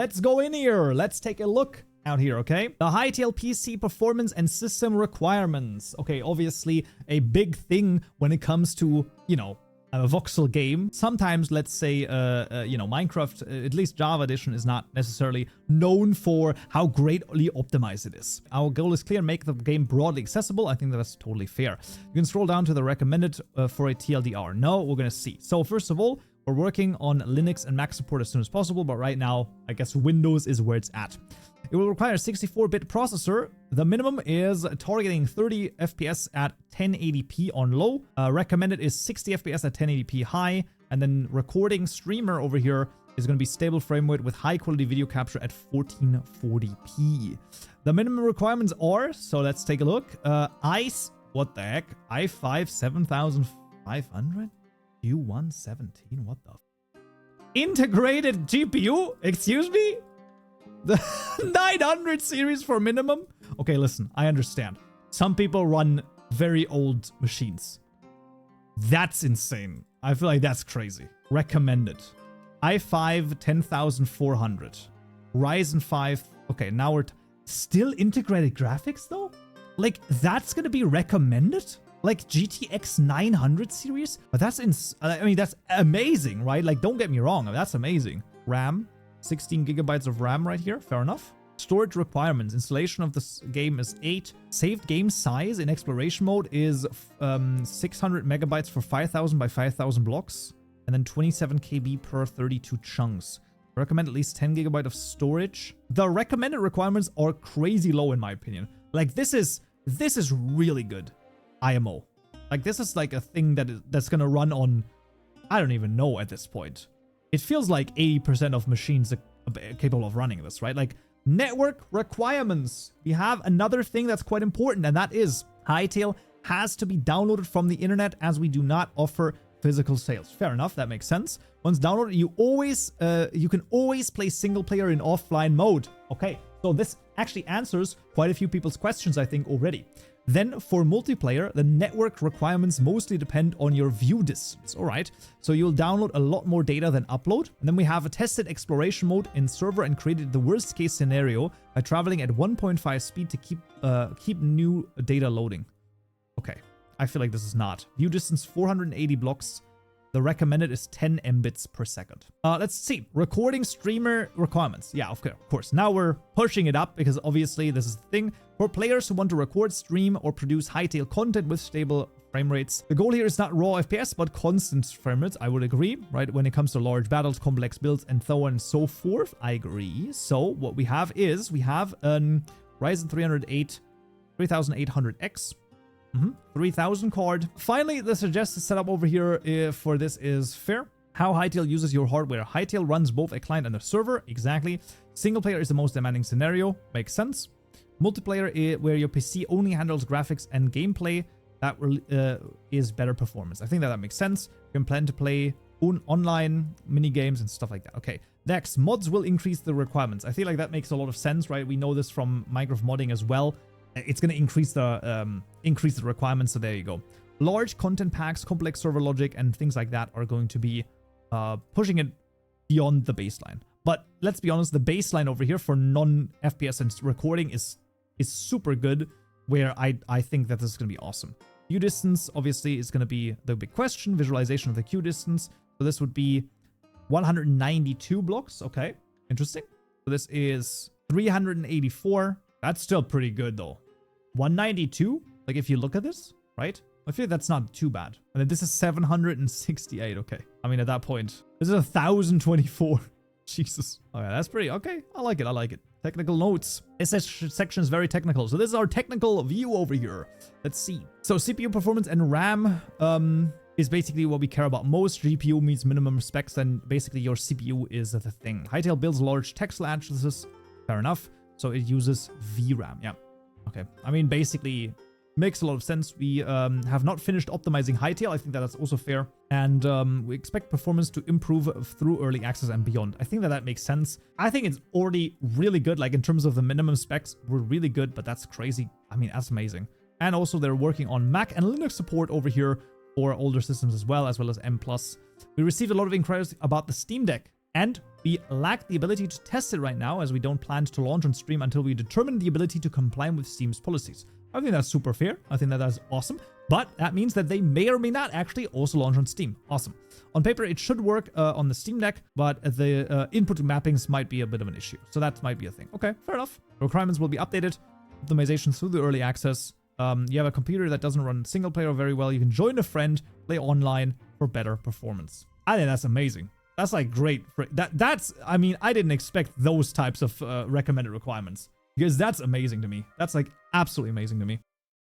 let's go in here. Let's take a look out here, okay? The Hytale PC performance and system requirements. Okay, obviously a big thing when it comes to, you know, a voxel game. Sometimes, let's say, you know, Minecraft, at least Java Edition, is not necessarily known for how greatly optimized it is. Our goal is clear, make the game broadly accessible. I think that's totally fair. You can scroll down to the recommended for a TLDR. No, we're gonna see. So first of all, we're working on Linux and Mac support as soon as possible, but right now, I guess Windows is where it's at. It will require a 64-bit processor. The minimum is targeting 30 FPS at 1080p on low. Recommended is 60 FPS at 1080p high. And then recording streamer over here is going to be stable frame rate with high quality video capture at 1440p. The minimum requirements are, so let's take a look. ICE, what the heck? i5 7500? U117, what the? Integrated GPU? Excuse me? The 900 series for minimum? Okay, listen, I understand. Some people run very old machines. That's insane. I feel like that's crazy. Recommended. i5 10400. Ryzen 5. Okay, now we're still integrated graphics though? Like, that's gonna be recommended? Like GTX 900 series? But that's I mean, that's amazing, right? Like, don't get me wrong, that's amazing. RAM. 16 gigabytes of RAM right here. Fair enough. Storage requirements. Installation of this game is 8. Saved game size in exploration mode is 600 megabytes for 5,000 by 5,000 blocks. And then 27 KB per 32 chunks. Recommend at least 10 gigabyte of storage. The recommended requirements are crazy low in my opinion. Like this is really good IMO. Like this is like a thing that's gonna run on, I don't even know at this point. It feels like 80% of machines are capable of running this, right? Like, network requirements. We have another thing that's quite important, and that is Hytale has to be downloaded from the internet as we do not offer physical sales. Fair enough, that makes sense. Once downloaded, you can always play single player in offline mode. Okay, so this actually answers quite a few people's questions, I think, already. Then for multiplayer, the network requirements mostly depend on your view distance. All right, so you'll download a lot more data than upload. And then we have a tested exploration mode in server and created the worst case scenario by traveling at 1.5 speed to keep new data loading. Okay, I feel like this is not. View distance 480 blocks. The recommended is 10 Mbits per second. Let's see. Recording streamer requirements. Yeah, of course. Now we're pushing it up because obviously this is the thing. For players who want to record, stream, or produce Hytale content with stable frame rates. The goal here is not raw FPS, but constant frame rates. I would agree, right? When it comes to large battles, complex builds, and so on and so forth. I agree. So what we have is, we have an Ryzen 3800X. 3000 card. Finally, the suggested setup over here for this is fair. How Hytale uses your hardware. Hytale runs both a client and a server. Exactly. Single player is the most demanding scenario. Makes sense. Multiplayer, where your PC only handles graphics and gameplay, that is better performance. I think that makes sense. You can plan to play online mini games and stuff like that. Okay. Next, mods will increase the requirements. I feel like that makes a lot of sense, right? We know this from Minecraft modding as well. It's going to increase the requirements, so there you go. Large content packs, complex server logic, and things like that are going to be pushing it beyond the baseline. But let's be honest, the baseline over here for non-FPS and recording is super good, where I think that this is going to be awesome. Queue distance, obviously, is going to be the big question. Visualization of the queue distance. So this would be 192 blocks. Okay, interesting. So this is 384. That's still pretty good, though. 192? Like, if you look at this, right? I feel like that's not too bad. And then this is 768. Okay. I mean, at that point, this is 1024. Jesus. Okay, that's pretty... Okay, I like it. I like it. Technical notes. This section is very technical. So this is our technical view over here. Let's see. So CPU performance and RAM is basically what we care about most. GPU means minimum specs, and basically your CPU is the thing. Hytale builds large text languages. Fair enough. So it uses VRAM. Yeah. Okay. I mean, basically, makes a lot of sense. We have not finished optimizing Hytale. I think that that's also fair. And we expect performance to improve through early access and beyond. I think that makes sense. I think it's already really good. Like, in terms of the minimum specs, we're really good, but that's crazy. I mean, that's amazing. And also, they're working on Mac and Linux support over here for older systems as well as M+. We received a lot of inquiries about the Steam Deck. And we lack the ability to test it right now, as we don't plan to launch on stream until we determine the ability to comply with Steam's policies. I think that's super fair. I think that that's awesome. But that means that they may or may not actually also launch on Steam. Awesome. On paper, it should work on the Steam Deck, but the input mappings might be a bit of an issue. So that might be a thing. Okay, fair enough. Requirements will be updated. Optimizations through the early access. You have a computer that doesn't run single player very well. You can join a friend, play online for better performance. I think that's amazing. That's like great. I mean, I didn't expect those types of recommended requirements, because that's amazing to me. That's like absolutely amazing to me.